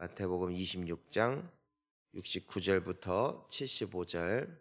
마태복음 26장 69절부터 75절.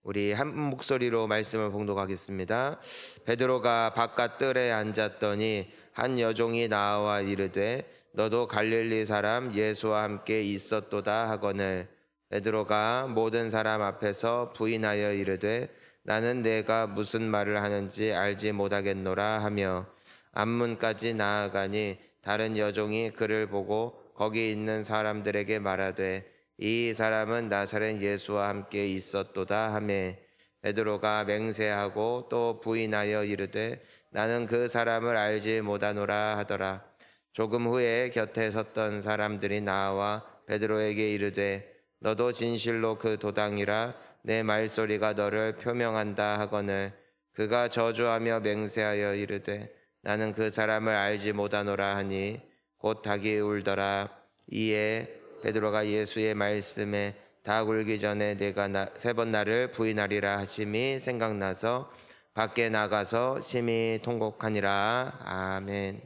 우리 한 목소리로 말씀을 봉독하겠습니다. 베드로가 바깥 뜰에 앉았더니 한 여종이 나와 이르되 너도 갈릴리 사람 예수와 함께 있었도다 하거늘 베드로가 모든 사람 앞에서 부인하여 이르되 나는 내가 무슨 말을 하는지 알지 못하겠노라 하며 앞문까지 나아가니 다른 여종이 그를 보고 거기 있는 사람들에게 말하되 이 사람은 나사렛 예수와 함께 있었도다 하매 베드로가 맹세하고 또 부인하여 이르되 나는 그 사람을 알지 못하노라 하더라. 조금 후에 곁에 섰던 사람들이 나와 베드로에게 이르되 너도 진실로 그 도당이라 내 말소리가 너를 표명한다 하거늘 그가 저주하며 맹세하여 이르되 나는 그 사람을 알지 못하노라 하니 곧 닭이 울더라. 이에 베드로가 예수의 말씀에 닭 울기 전에 내가 3번 나를 부인하리라 하심이 생각나서 밖에 나가서 심히 통곡하니라. 아멘.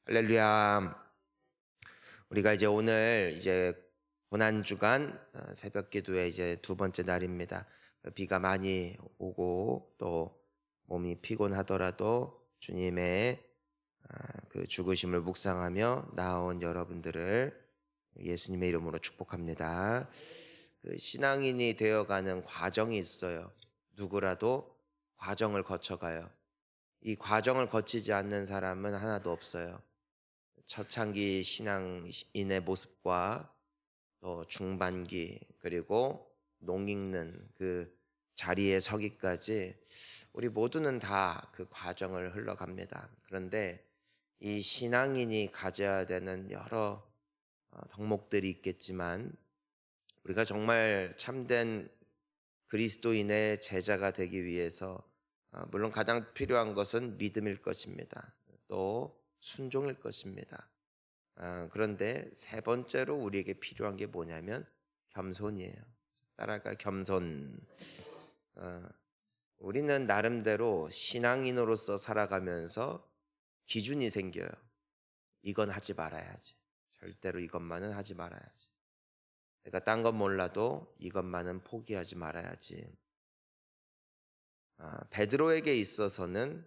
할렐루야. 우리가 이제 오늘 고난주간 새벽 기도의 이제 2번째 날입니다. 비가 많이 오고 또 몸이 피곤하더라도 주님의 그 죽으심을 묵상하며 나온 여러분들을 예수님의 이름으로 축복합니다. 그 신앙인이 되어가는 과정이 있어요. 누구라도 과정을 거쳐가요. 이 과정을 거치지 않는 사람은 하나도 없어요. 초창기 신앙인의 모습과 또 중반기 그리고 농 읽는 그 자리에 서기까지 우리 모두는 다 그 과정을 흘러갑니다. 그런데 이 신앙인이 가져야 되는 여러 덕목들이 있겠지만 우리가 정말 참된 그리스도인의 제자가 되기 위해서 물론 가장 필요한 것은 믿음일 것입니다. 또 순종일 것입니다. 그런데 3번째로 우리에게 필요한 게 뭐냐면 겸손이에요. 따라가 겸손. 우리는 나름대로 신앙인으로서 살아가면서 기준이 생겨요. 이건 하지 말아야지. 절대로 이것만은 하지 말아야지. 내가 딴 건 몰라도 이것만은 포기하지 말아야지. 베드로에게 있어서는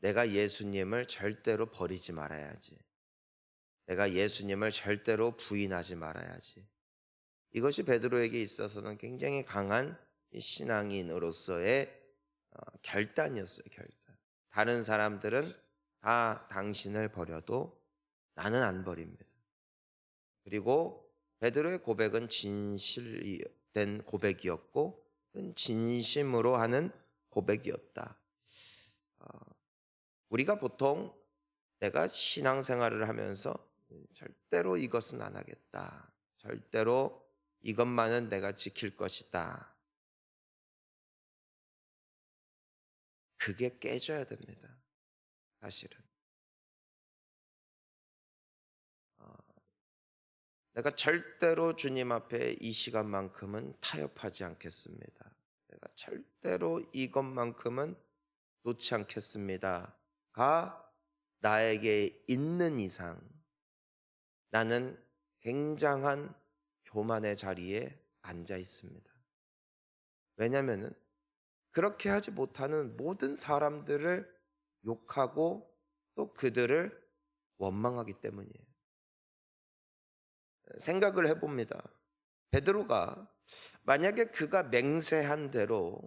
내가 예수님을 절대로 버리지 말아야지. 내가 예수님을 절대로 부인하지 말아야지. 이것이 베드로에게 있어서는 굉장히 강한 신앙인으로서의 결단이었어요. 결단. 다른 사람들은 다 당신을 버려도 나는 안 버립니다. 그리고 베드로의 고백은 진실된 고백이었고 진심으로 하는 고백이었다. 우리가 보통 내가 신앙생활을 하면서 절대로 이것은 안 하겠다. 절대로 이것만은 내가 지킬 것이다. 그게 깨져야 됩니다. 사실은. 내가 절대로 주님 앞에 이 시간만큼은 타협하지 않겠습니다. 내가 절대로 이것만큼은 놓지 않겠습니다가 나에게 있는 이상 나는 굉장한 교만의 자리에 앉아 있습니다. 왜냐하면 그렇게 하지 못하는 모든 사람들을 욕하고 또 그들을 원망하기 때문이에요. 생각을 해봅니다. 베드로가 만약에 그가 맹세한 대로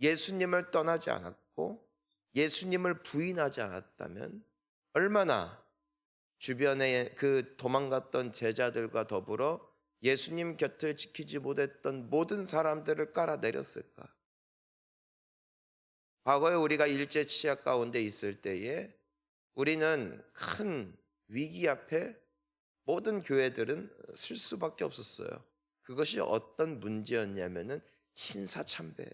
예수님을 떠나지 않았고 예수님을 부인하지 않았다면 얼마나 주변에 그 도망갔던 제자들과 더불어 예수님 곁을 지키지 못했던 모든 사람들을 깔아내렸을까? 과거에 우리가 일제 치하 가운데 있을 때에 우리는 큰 위기 앞에 모든 교회들은 쓸 수밖에 없었어요. 그것이 어떤 문제였냐면은 신사참배예요.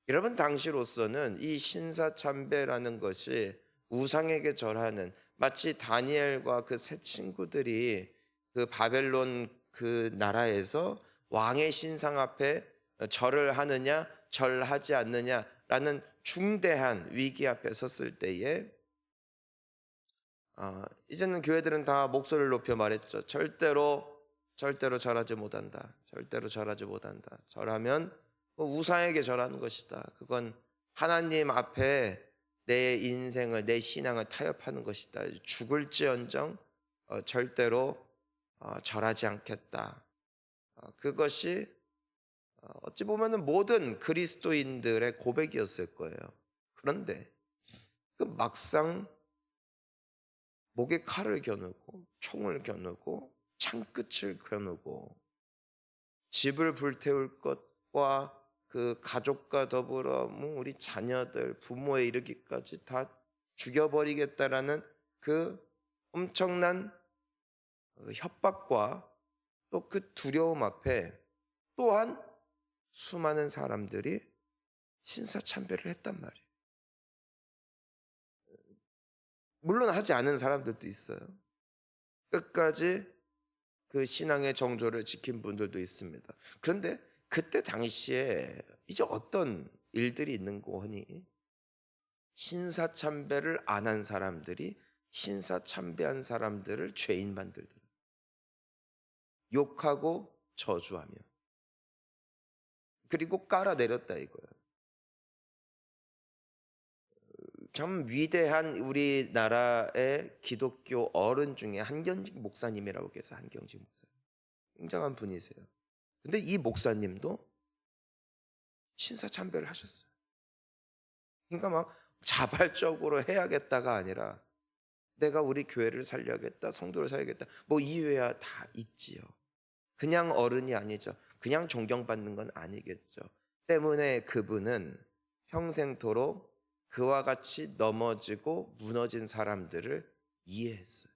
여러분 당시로서는 이 신사참배라는 것이 우상에게 절하는 마치 다니엘과 그 세 친구들이 그 바벨론 그 나라에서 왕의 신상 앞에 절을 하느냐 절하지 않느냐라는 중대한 위기 앞에 섰을 때에 이제는 교회들은 다 목소리를 높여 말했죠. 절대로 절하지 못한다. 절대로 절하지 못한다. 절하면 우상에게 절하는 것이다. 그건 하나님 앞에 내 인생을, 내 신앙을 타협하는 것이다. 죽을지언정 절대로 절하지 않겠다. 그것이 어찌 보면 모든 그리스도인들의 고백이었을 거예요. 그런데 그 막상 목에 칼을 겨누고 총을 겨누고 창끝을 겨누고 집을 불태울 것과 그 가족과 더불어 우리 자녀들, 부모에 이르기까지 다 죽여버리겠다라는 그 엄청난 협박과 또 그 두려움 앞에 또한 수많은 사람들이 신사참배를 했단 말이에요. 물론 하지 않은 사람들도 있어요. 끝까지 그 신앙의 정조를 지킨 분들도 있습니다. 그런데 그때 당시에 이제 어떤 일들이 있는 거니? 신사참배를 안 한 사람들이 신사참배한 사람들을 죄인 만들더라. 욕하고 저주하며 그리고 깔아내렸다 이거야. 참 위대한 우리나라의 기독교 어른 중에 한경직 목사님이라고 계세요. 한경직 목사님. 굉장한 분이세요. 근데 이 목사님도 신사참배를 하셨어요. 그러니까 막 자발적으로 해야겠다가 아니라 내가 우리 교회를 살려야겠다, 성도를 살려야겠다. 뭐 이유야 다 있지요. 그냥 어른이 아니죠. 그냥 존경받는 건 아니겠죠. 때문에 그분은 평생토록 그와 같이 넘어지고 무너진 사람들을 이해했어요.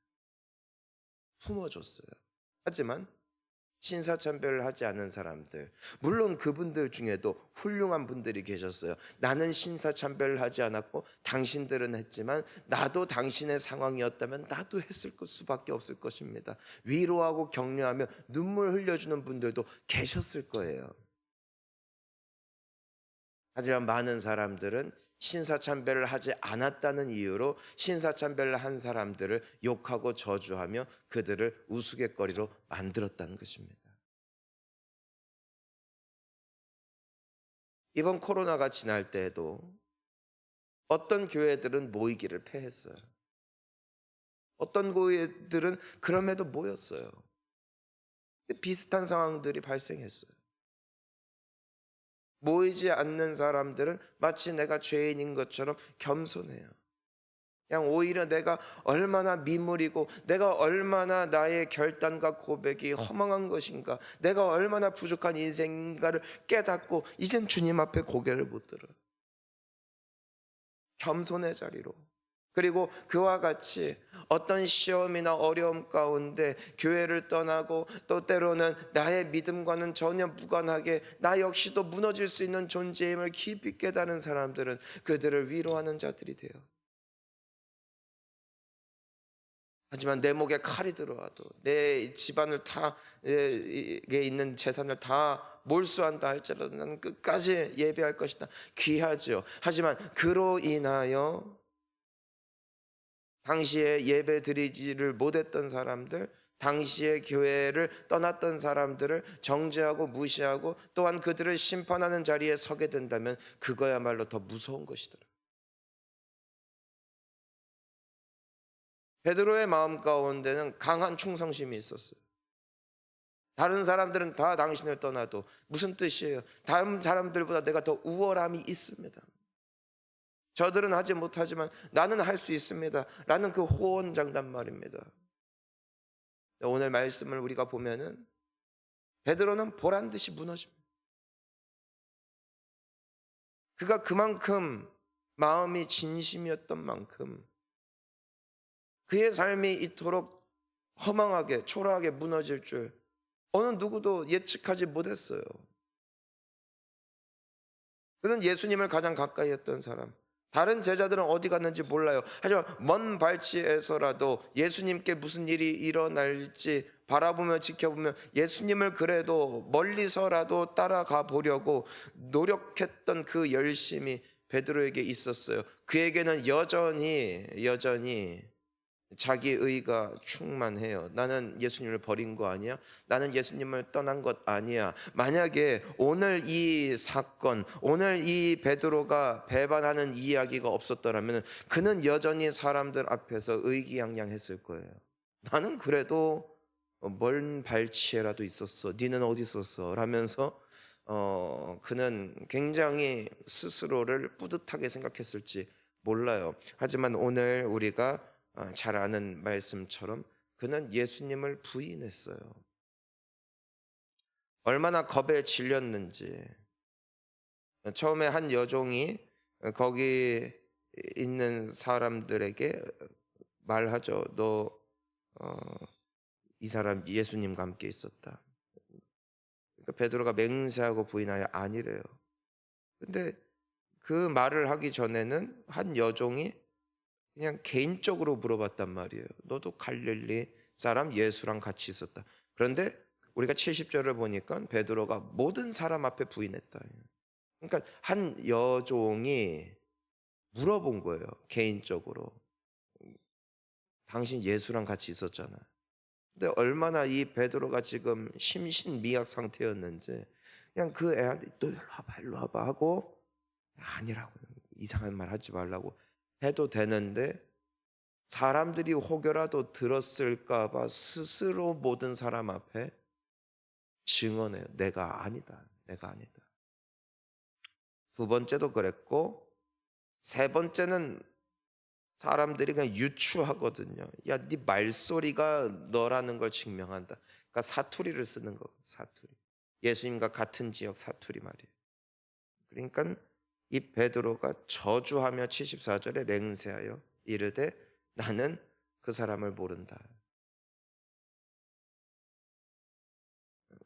품어줬어요. 하지만 신사참배를 하지 않은 사람들, 물론 그분들 중에도 훌륭한 분들이 계셨어요. 나는 신사참배를 하지 않았고 당신들은 했지만 나도 당신의 상황이었다면 나도 했을 수밖에 없을 것입니다. 위로하고 격려하며 눈물 흘려주는 분들도 계셨을 거예요. 하지만 많은 사람들은 신사참배를 하지 않았다는 이유로 신사참배를 한 사람들을 욕하고 저주하며 그들을 우스갯거리로 만들었다는 것입니다. 이번 코로나가 지날 때에도 어떤 교회들은 모이기를 패했어요. 어떤 교회들은 그럼에도 모였어요. 비슷한 상황들이 발생했어요. 모이지 않는 사람들은 마치 내가 죄인인 것처럼 겸손해요. 그냥 오히려 내가 얼마나 미물이고 내가 얼마나 나의 결단과 고백이 허망한 것인가, 내가 얼마나 부족한 인생인가를 깨닫고 이젠 주님 앞에 고개를 못 들어요. 겸손의 자리로. 그리고 그와 같이 어떤 시험이나 어려움 가운데 교회를 떠나고 또 때로는 나의 믿음과는 전혀 무관하게 나 역시도 무너질 수 있는 존재임을 깊이 깨달은 사람들은 그들을 위로하는 자들이 돼요. 하지만 내 목에 칼이 들어와도 내 집안을 다, 에 있는 재산을 다 몰수한다 할지라도 나는 끝까지 예배할 것이다. 귀하죠. 하지만 그로 인하여 당시에 예배 드리지를 못했던 사람들, 당시에 교회를 떠났던 사람들을 정죄하고 무시하고 또한 그들을 심판하는 자리에 서게 된다면 그거야말로 더 무서운 것이더라. 베드로의 마음 가운데는 강한 충성심이 있었어요. 다른 사람들은 다 당신을 떠나도 무슨 뜻이에요? 다른 사람들보다 내가 더 우월함이 있습니다. 저들은 하지 못하지만 나는 할 수 있습니다 라는 그 호언장단 말입니다. 오늘 말씀을 우리가 보면은 베드로는 보란듯이 무너집니다. 그가 그만큼 마음이 진심이었던 만큼 그의 삶이 이토록 허망하게 초라하게 무너질 줄 어느 누구도 예측하지 못했어요. 그는 예수님을 가장 가까이 했던 사람, 다른 제자들은 어디 갔는지 몰라요. 하지만 먼 발치에서라도 예수님께 무슨 일이 일어날지 바라보며 지켜보며 예수님을 그래도 멀리서라도 따라가 보려고 노력했던 그 열심이 베드로에게 있었어요. 그에게는 여전히 자기 의가 충만해요. 나는 예수님을 버린 거 아니야? 나는 예수님을 떠난 것 아니야. 만약에 오늘 이 사건, 오늘 이 베드로가 배반하는 이야기가 없었더라면 그는 여전히 사람들 앞에서 의기양양했을 거예요. 나는 그래도 먼 발치에라도 있었어. 니는 어디 있었어? 라면서 그는 굉장히 스스로를 뿌듯하게 생각했을지 몰라요. 하지만 오늘 우리가 잘 아는 말씀처럼 그는 예수님을 부인했어요. 얼마나 겁에 질렸는지. 처음에 한 여종이 거기 있는 사람들에게 말하죠. 너 이 사람 예수님과 함께 있었다. 그러니까 베드로가 맹세하고 부인하여 아니래요. 근데 그 말을 하기 전에는 한 여종이 그냥 개인적으로 물어봤단 말이에요. 너도 갈릴리 사람 예수랑 같이 있었다. 그런데 우리가 70절을 보니까 베드로가 모든 사람 앞에 부인했다. 그러니까 한 여종이 물어본 거예요. 개인적으로. 당신 예수랑 같이 있었잖아. 근데 얼마나 이 베드로가 지금 심신미약 상태였는지 그냥 그 애한테 또 일로 와봐 하고 아니라고 이상한 말 하지 말라고 해도 되는데 사람들이 혹여라도 들었을까 봐 스스로 모든 사람 앞에 증언해요. 내가 아니다. 내가 아니다. 두 번째도 그랬고 세 번째는 사람들이 그냥 유추하거든요. 야, 네 말소리가 너라는 걸 증명한다. 그러니까 사투리를 쓰는 거. 사투리. 예수님과 같은 지역 사투리 말이에요. 그러니까 이 베드로가 저주하며 74절에 맹세하여 이르되 나는 그 사람을 모른다.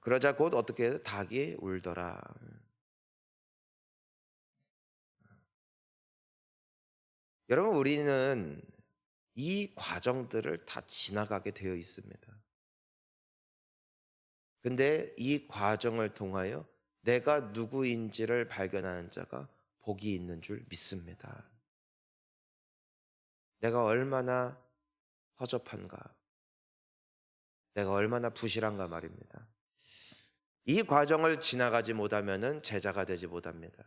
그러자 곧 어떻게 해서 닭이 울더라. 여러분 우리는 이 과정들을 다 지나가게 되어 있습니다. 근데 이 과정을 통하여 내가 누구인지를 발견하는 자가 복이 있는 줄 믿습니다. 내가 얼마나 허접한가, 내가 얼마나 부실한가 말입니다. 이 과정을 지나가지 못하면 제자가 되지 못합니다.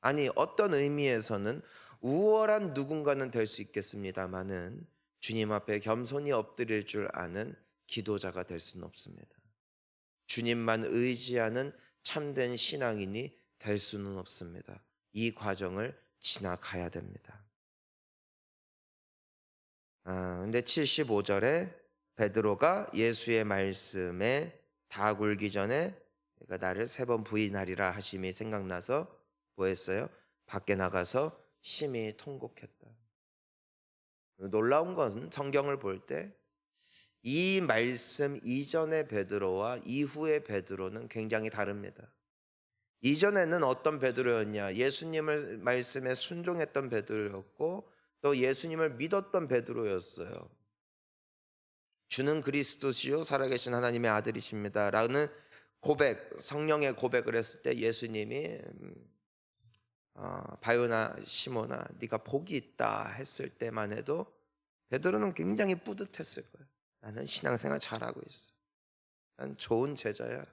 아니 어떤 의미에서는 우월한 누군가는 될 수 있겠습니다마는 주님 앞에 겸손히 엎드릴 줄 아는 기도자가 될 수는 없습니다. 주님만 의지하는 참된 신앙인이 될 수는 없습니다. 이 과정을 지나가야 됩니다. 근데 75절에 베드로가 예수의 말씀에 다 굴기 전에 그러니까 나를 3번 부인하리라 하심이 생각나서 뭐 했어요? 밖에 나가서 심히 통곡했다. 놀라운 것은 성경을 볼 때 이 말씀 이전의 베드로와 이후의 베드로는 굉장히 다릅니다. 이전에는 어떤 베드로였냐? 예수님을 말씀에 순종했던 베드로였고 또 예수님을 믿었던 베드로였어요. 주는 그리스도시요 살아계신 하나님의 아들이십니다 라는 고백, 성령의 고백을 했을 때 예수님이 바요나 시모나 네가 복이 있다 했을 때만 해도 베드로는 굉장히 뿌듯했을 거예요. 나는 신앙생활 잘하고 있어. 난 좋은 제자야.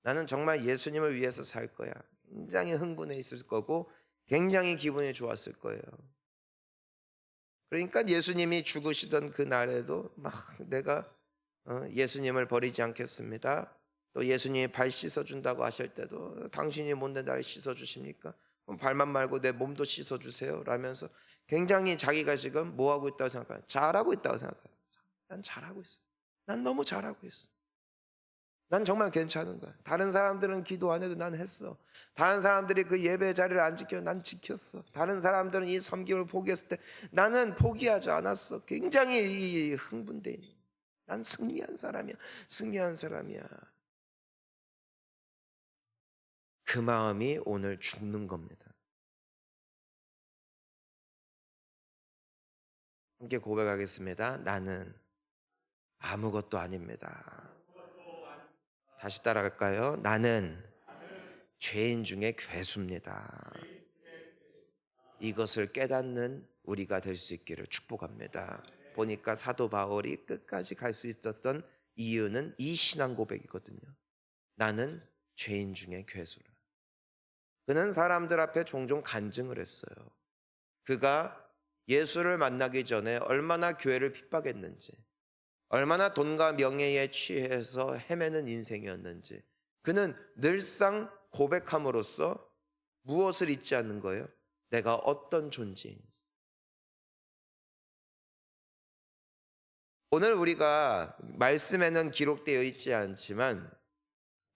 나는 정말 예수님을 위해서 살 거야. 굉장히 흥분해 있을 거고 굉장히 기분이 좋았을 거예요. 그러니까 예수님이 죽으시던 그 날에도 막 내가 예수님을 버리지 않겠습니다. 또 예수님이 발 씻어준다고 하실 때도 당신이 뭔데 날 씻어주십니까? 발만 말고 내 몸도 씻어주세요 라면서 굉장히 자기가 지금 뭐하고 있다고 생각해요? 잘하고 있다고 생각해요. 난 잘하고 있어. 난 너무 잘하고 있어. 난 정말 괜찮은 거야. 다른 사람들은 기도 안 해도 난 했어. 다른 사람들이 그 예배 자리를 안 지켜 난 지켰어. 다른 사람들은 이 섬김을 포기했을 때 나는 포기하지 않았어. 굉장히 흥분돼 있는. 난 승리한 사람이야. 승리한 사람이야. 그 마음이 오늘 죽는 겁니다. 함께 고백하겠습니다. 나는 아무것도 아닙니다. 다시 따라갈까요? 나는 죄인 중에 괴수입니다. 이것을 깨닫는 우리가 될 수 있기를 축복합니다. 보니까 사도 바울이 끝까지 갈 수 있었던 이유는 이 신앙 고백이거든요. 나는 죄인 중에 괴수라. 그는 사람들 앞에 종종 간증을 했어요. 그가 예수를 만나기 전에 얼마나 교회를 핍박했는지, 얼마나 돈과 명예에 취해서 헤매는 인생이었는지 그는 늘상 고백함으로써 무엇을 잊지 않는 거예요? 내가 어떤 존재인지. 오늘 우리가 말씀에는 기록되어 있지 않지만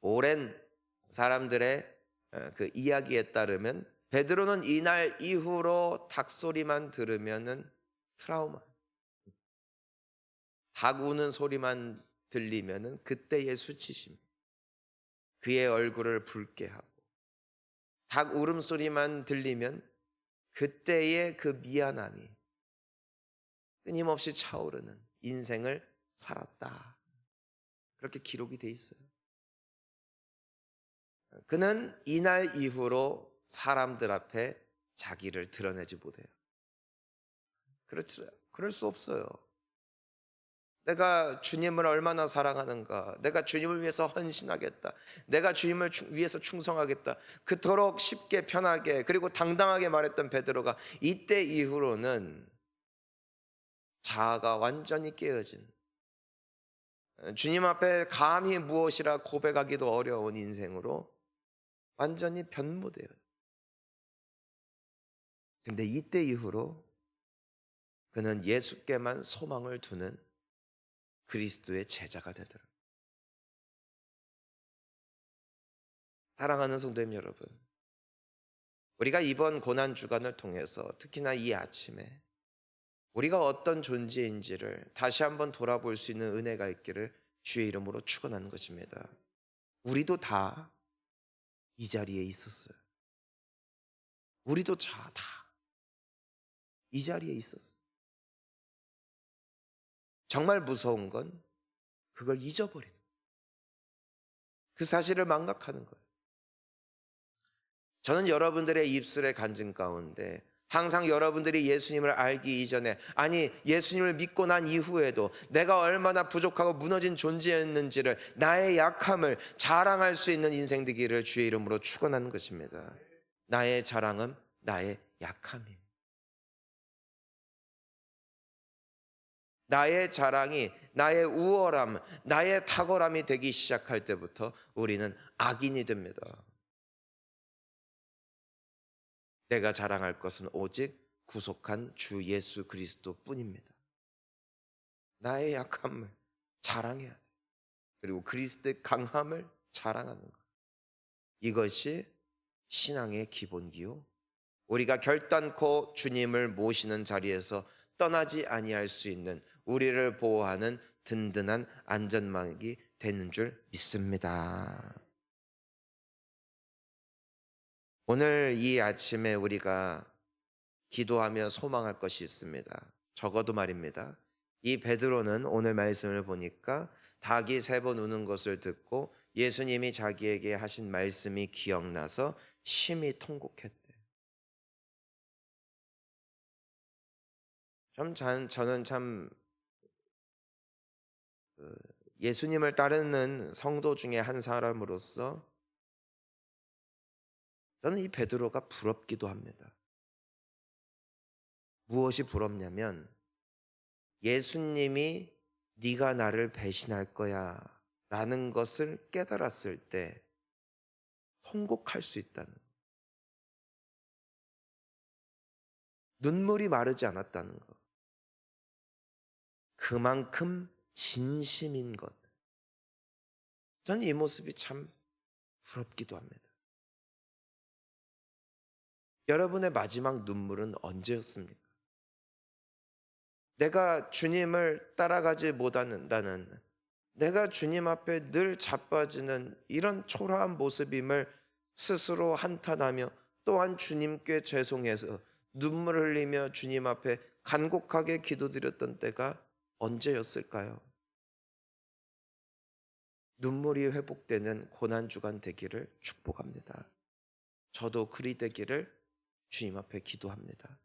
오랜 사람들의 그 이야기에 따르면 베드로는 이날 이후로 닭소리만 들으면은 트라우마, 닭 우는 소리만 들리면은 그때의 수치심, 그의 얼굴을 붉게 하고, 닭 울음소리만 들리면 그때의 그 미안함이 끊임없이 차오르는 인생을 살았다. 그렇게 기록이 돼 있어요. 그는 이날 이후로 사람들 앞에 자기를 드러내지 못해요. 그렇죠. 그럴 수 없어요. 내가 주님을 얼마나 사랑하는가, 내가 주님을 위해서 헌신하겠다, 내가 주님을 위해서 충성하겠다, 그토록 쉽게 편하게 그리고 당당하게 말했던 베드로가 이때 이후로는 자아가 완전히 깨어진, 주님 앞에 감히 무엇이라 고백하기도 어려운 인생으로 완전히 변모돼요. 근데 이때 이후로 그는 예수께만 소망을 두는 그리스도의 제자가 되더라고요. 사랑하는 성도님 여러분, 우리가 이번 고난 주간을 통해서 특히나 이 아침에 우리가 어떤 존재인지를 다시 한번 돌아볼 수 있는 은혜가 있기를 주의 이름으로 축원하는 것입니다. 우리도 다 이 자리에 있었어요. 우리도 다 이 자리에 있었어요. 정말 무서운 건 그걸 잊어버리는, 그 사실을 망각하는 거예요. 저는 여러분들의 입술의 간증 가운데 항상 여러분들이 예수님을 알기 이전에, 아니 예수님을 믿고 난 이후에도 내가 얼마나 부족하고 무너진 존재였는지를, 나의 약함을 자랑할 수 있는 인생 되기를 주의 이름으로 축원하는 것입니다. 나의 자랑은 나의 약함이에요. 나의 자랑이 나의 우월함, 나의 탁월함이 되기 시작할 때부터 우리는 악인이 됩니다. 내가 자랑할 것은 오직 구속한 주 예수 그리스도 뿐입니다. 나의 약함을 자랑해야 돼. 그리고 그리스도의 강함을 자랑하는 것. 이것이 신앙의 기본기요, 우리가 결단코 주님을 모시는 자리에서 떠나지 아니할 수 있는, 우리를 보호하는 든든한 안전망이 되는 줄 믿습니다. 오늘 이 아침에 우리가 기도하며 소망할 것이 있습니다. 적어도 말입니다. 이 베드로는 오늘 말씀을 보니까 닭이 3번 우는 것을 듣고 예수님이 자기에게 하신 말씀이 기억나서 심히 통곡했대. 저는 참 예수님을 따르는 성도 중에 한 사람으로서 저는 이 베드로가 부럽기도 합니다. 무엇이 부럽냐면 예수님이 네가 나를 배신할 거야 라는 것을 깨달았을 때 통곡할 수 있다는, 눈물이 마르지 않았다는 것, 그만큼 진심인 것. 저는 이 모습이 참 부럽기도 합니다. 여러분의 마지막 눈물은 언제였습니까? 내가 주님을 따라가지 못한다는, 내가 주님 앞에 늘 자빠지는 이런 초라한 모습임을 스스로 한탄하며 또한 주님께 죄송해서 눈물 흘리며 주님 앞에 간곡하게 기도드렸던 때가 언제였을까요? 눈물이 회복되는 고난주간 되기를 축복합니다. 저도 그리 되기를 주님 앞에 기도합니다.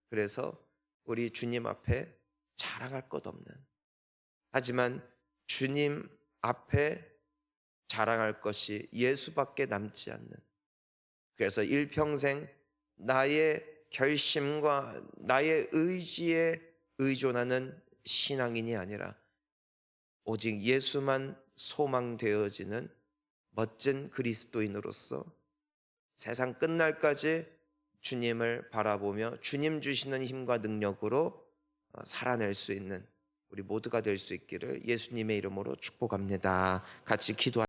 그래서 우리 주님 앞에 잘 자랑할 것 없는, 하지만 주님 앞에 자랑할 것이 예수밖에 남지 않는, 그래서 일평생 나의 결심과 나의 의지에 의존하는 신앙인이 아니라 오직 예수만 소망되어지는 멋진 그리스도인으로서 세상 끝날까지 주님을 바라보며 주님 주시는 힘과 능력으로 살아낼 수 있는 우리 모두가 될 수 있기를 예수님의 이름으로 축복합니다. 같이 기도하겠습니다.